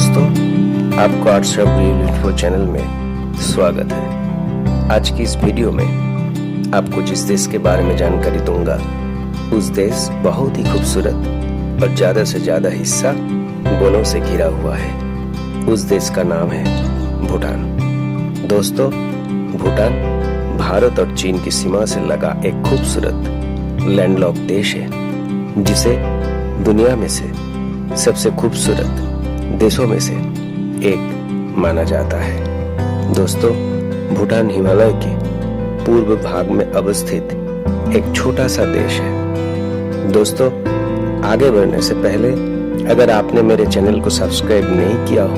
दोस्तों, आपको arts of real info channel में स्वागत है। आज की इस वीडियो में आपको जिस देश के बारे में जानकारी दूंगा, उस देश बहुत ही खूबसूरत और ज़्यादा से ज़्यादा हिस्सा वनों से घिरा हुआ है। उस देश का नाम है भूटान। दोस्तों, भूटान भारत और चीन की सीमा से लगा एक खूबसूरत लैंडलॉक देश है, जिसे दुनिया में से सबसे खूबसूरत देशों में से एक माना जाता है। दोस्तों, भूटान हिमालय के पूर्व भाग में अवस्थित एक छोटा सा देश है। दोस्तों, आगे बढ़ने से पहले अगर आपने मेरे चैनल को सब्सक्राइब नहीं किया हो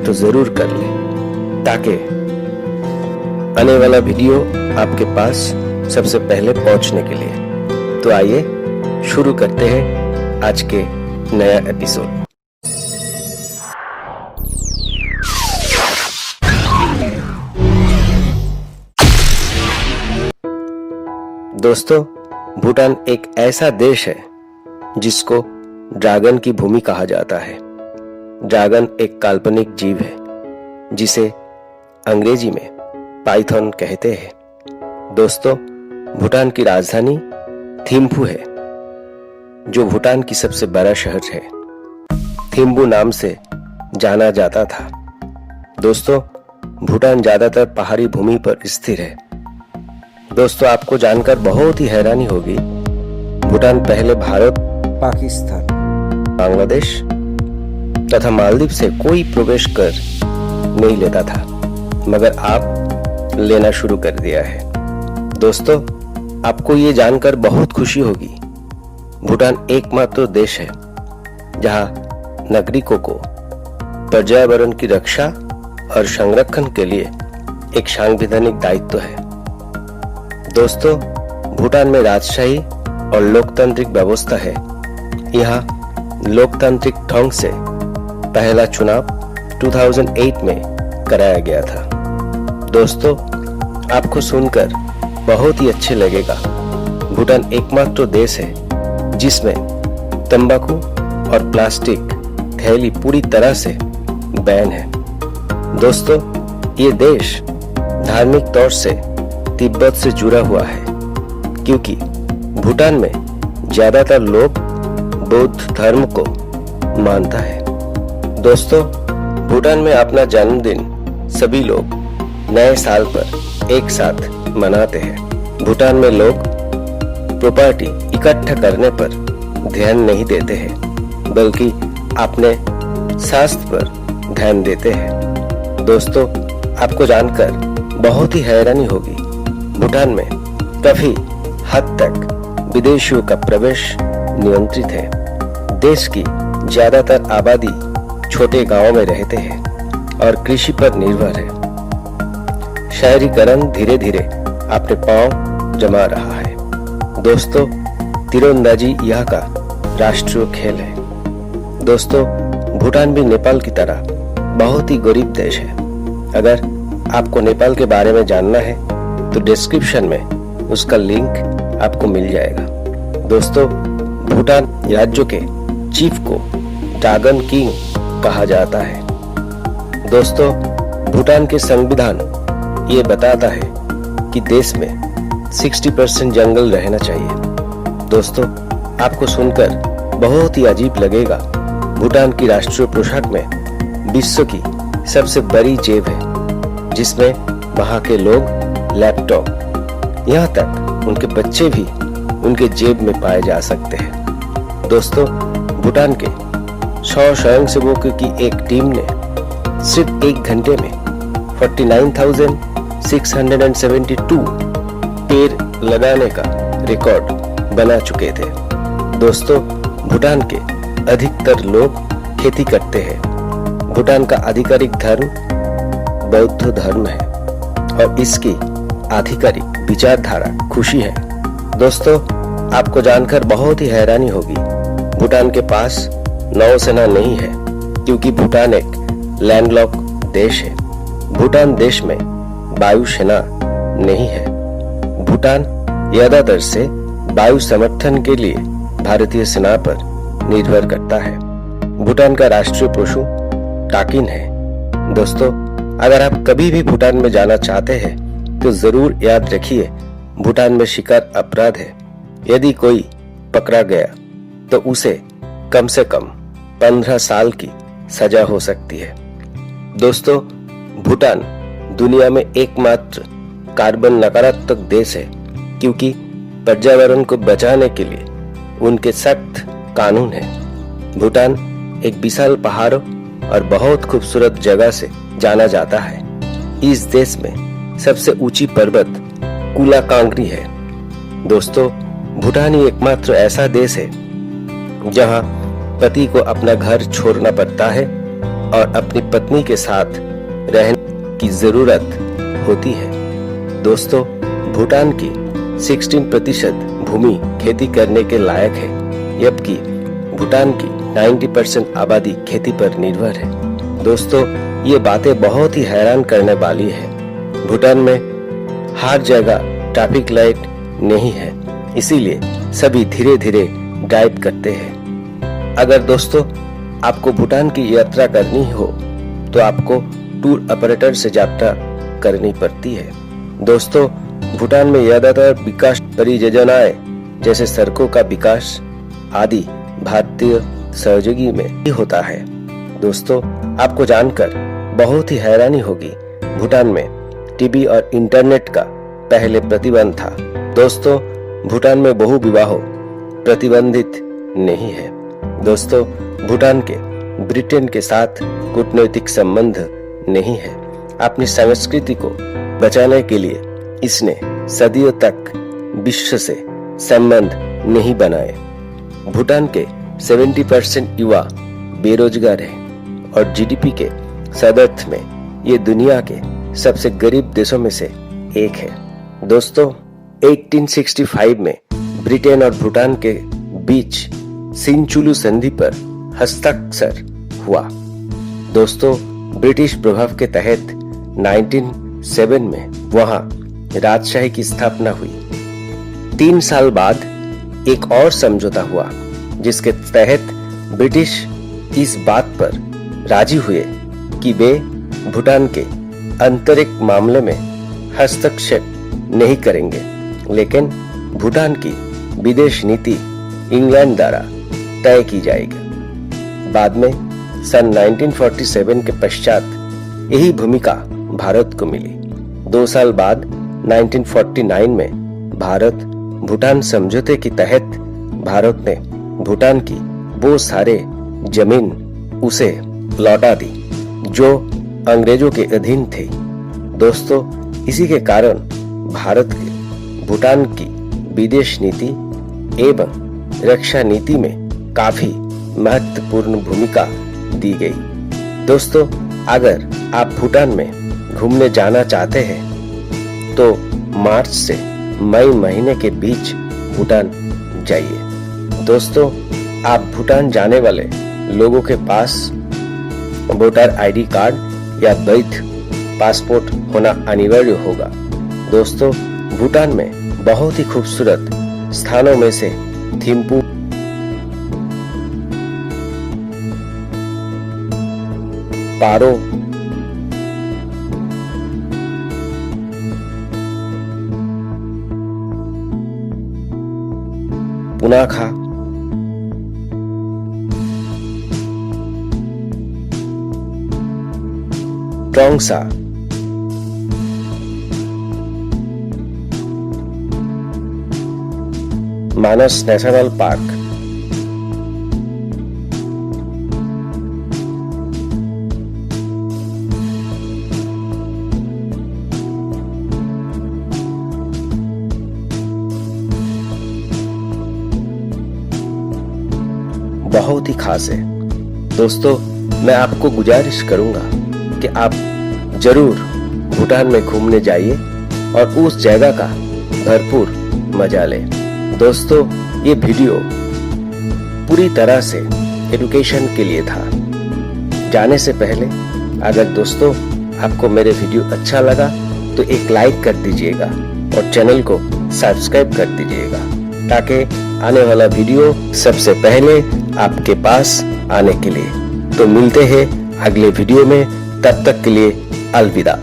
तो जरूर कर लें, ताकि आने वाला वीडियो आपके पास सबसे पहले पहुंचने के लिए। तो आइए शुरू करते हैं आज के नया एपिसोड। दोस्तों, भूटान एक ऐसा देश है जिसको ड्रैगन की भूमि कहा जाता है। ड्रैगन एक काल्पनिक जीव है जिसे अंग्रेजी में पाइथन कहते हैं। दोस्तों, भूटान की राजधानी थिम्पू है, जो भूटान की सबसे बड़ा शहर है। थिम्पू नाम से जाना जाता था। दोस्तों, भूटान ज्यादातर पहाड़ी भूमि पर स्थिर है। दोस्तों, आपको जानकर बहुत ही हैरानी होगी, भूटान पहले भारत, पाकिस्तान, बांग्लादेश तथा मालदीव से कोई प्रवेश कर नहीं लेता था, मगर आप लेना शुरू कर दिया है। दोस्तों, आपको ये जानकर बहुत खुशी होगी, भूटान एकमात्र देश है जहां नागरिकों को पर्यावरण की रक्षा और संरक्षण के लिए एक संवैधानिक दायित्व है। दोस्तों, भूटान में राजशाही और लोकतांत्रिक व्यवस्था है। यहाँ लोकतांत्रिक ढंग से पहला चुनाव 2008 में कराया गया था। दोस्तों, आपको सुनकर बहुत ही अच्छे लगेगा, भूटान एकमात्र देश है जिसमें तंबाकू और प्लास्टिक थैली पूरी तरह से बैन है। दोस्तों, ये देश धार्मिक तौर से तिब्बत से जुड़ा हुआ है, क्योंकि भूटान में ज्यादातर लोग बौद्ध धर्म को मानता है। दोस्तों, भूटान में अपना जन्मदिन सभी लोग नए साल पर एक साथ मनाते हैं। भूटान में लोग प्रॉपर्टी इकट्ठा करने पर ध्यान नहीं देते हैं, बल्कि अपने स्वास्थ्य पर ध्यान देते हैं। दोस्तों, आपको जानकर बहुत ही हैरानी होगी, भूटान में काफी हद तक विदेशियों का प्रवेश नियंत्रित है। देश की ज्यादातर आबादी छोटे गांवों में रहते हैं और कृषि पर निर्भर है। शहरीकरण धीरे धीरे अपने पांव जमा रहा है। दोस्तों, तीरंदाजी यहाँ का राष्ट्रीय खेल है। दोस्तों, भूटान भी नेपाल की तरह बहुत ही गरीब देश है। अगर आपको नेपाल के बारे में जानना है तो डिस्क्रिप्शन में उसका लिंक आपको मिल जाएगा। दोस्तों, भूटान राज्य के चीफ को ड्रैगन किंग कहा जाता है। दोस्तों, भूटान के संविधान ये बताता है कि देश में 60% जंगल रहना चाहिए। दोस्तों, आपको सुनकर बहुत ही अजीब लगेगा, भूटान की राष्ट्रीय पोशाक में विश्व की सबसे बड़ी जेब है, जिसमें वहां के लोग लैपटॉप, यहाँ तक उनके बच्चे भी उनके जेब में पाए जा सकते हैं। दोस्तों, भूटान के 100 स्वयंसेवकों की एक टीम ने सिर्फ 1 घंटे में 49,672 पेड़ लगाने का रिकॉर्ड बना चुके थे। दोस्तों, भूटान के अधिकतर लोग खेती करते हैं। भूटान का आधिकारिक धर्म बौद्ध धर्म है और इसकी आधिकारिक विचारधारा खुशी है। दोस्तों, आपको जानकर बहुत ही हैरानी होगी, भूटान के पास नौसेना नहीं है, क्योंकि भूटान एक लैंडलॉक देश है। भूटान देश में वायुसेना नहीं है। भूटान ज्यादातर से वायु समर्थन के लिए भारतीय सेना पर निर्भर करता है। भूटान का राष्ट्रीय पशु टाकिन है। दोस्तों, अगर आप कभी भी भूटान में जाना चाहते हैं तो जरूर याद रखिए, भूटान में शिकार अपराध है। यदि कोई पकड़ा गया तो उसे कम से कम 15 साल की सजा हो सकती है। दोस्तों, भूटान दुनिया में एकमात्र कार्बन नकारात्मक देश है, क्योंकि पर्यावरण को बचाने के लिए उनके सख्त कानून है। भूटान एक विशाल पहाड़ों और बहुत खूबसूरत जगह से जाना जाता है। इस देश में सबसे ऊंची पर्वत कुला कांगरी है। दोस्तों, भूटान ही एकमात्र ऐसा देश है जहां पति को अपना घर छोड़ना पड़ता है और अपनी पत्नी के साथ रहने की जरूरत होती है। दोस्तों, भूटान की 16% भूमि खेती करने के लायक है, जबकि भूटान की 90% आबादी खेती पर निर्भर है। दोस्तों, ये बातें बहुत ही हैरान करने वाली है। भूटान में हर जगह ट्रैफिक लाइट नहीं है, इसीलिए सभी धीरे धीरे ड्राइव करते हैं। अगर दोस्तों आपको भूटान की यात्रा करनी हो तो आपको टूर ऑपरेटर से यात्रा करनी पड़ती है। दोस्तों, भूटान में ज्यादातर विकास परियोजनाएं जैसे सड़कों का विकास आदि भारतीय सहयोगी में ही होता है। दोस्तों, आपको जानकर बहुत ही हैरानी होगी, भूटान में टीवी और इंटरनेट का पहले प्रतिबंध था। दोस्तों, भूटान में बहु विवाह प्रतिबंधित नहीं है। दोस्तों, भूटान के ब्रिटेन के साथ कूटनीतिक संबंध नहीं है। अपनी संस्कृति को बचाने के लिए इसने सदियों तक विश्व से संबंध नहीं बनाए। भूटान के 70% युवा बेरोजगार हैं और जीडीपी के सदर्थ में ये दुनिया के सबसे गरीब देशों में से एक है। दोस्तों, 1865 में ब्रिटेन और भूटान के बीच सिंचुलू संधि पर हस्ताक्षर हुआ। दोस्तों, ब्रिटिश प्रभाव के तहत 1907 में वहां राजशाही की स्थापना हुई। 3 साल बाद एक और समझौता हुआ, जिसके तहत ब्रिटिश इस बात पर राजी हुए कि वे भूटान के आंतरिक मामले में हस्तक्षेप नहीं करेंगे, लेकिन भूटान की विदेश नीति इंग्लैंड द्वारा तय की जाएगी। बाद में सन 1947 के पश्चात यही भूमिका भारत को मिली। 2 साल बाद 1949 में भारत भूटान समझौते के तहत भारत ने भूटान की वो सारे जमीन उसे लौटा दी जो अंग्रेजों के अधीन थी। दोस्तों, इसी के कारण भारत के भूटान की विदेश नीति एवं रक्षा नीति में काफी महत्वपूर्ण भूमिका दी गई। दोस्तों, अगर आप भूटान में घूमने जाना चाहते हैं तो मार्च से मई महीने के बीच भूटान जाइए। दोस्तों, आप भूटान जाने वाले लोगों के पास वोटर आईडी कार्ड या वैध पासपोर्ट होना अनिवार्य होगा। दोस्तों, भूटान में बहुत ही खूबसूरत स्थानों में से थिम्पू, पारो, पुनाखा, टोंगसा, मानस नेशनल पार्क, बहुत ही खास है। दोस्तों, मैं आपको गुजारिश करूंगा कि आप जरूर भूटान में घूमने जाइए और उस जगह का भरपूर मजा लें। दोस्तों, ये वीडियो पूरी तरह से एजुकेशन के लिए था। जाने से पहले अगर दोस्तों आपको मेरे वीडियो अच्छा लगा तो एक लाइक कर दीजिएगा और चैनल को सब्सक्राइब कर दीजिएगा, ताकि आने वाला वीडियो सबसे पहले आपके पास आने के लिए। तो मिलते हैं अगले वीडियो में, तब तक के लिए अलविदा।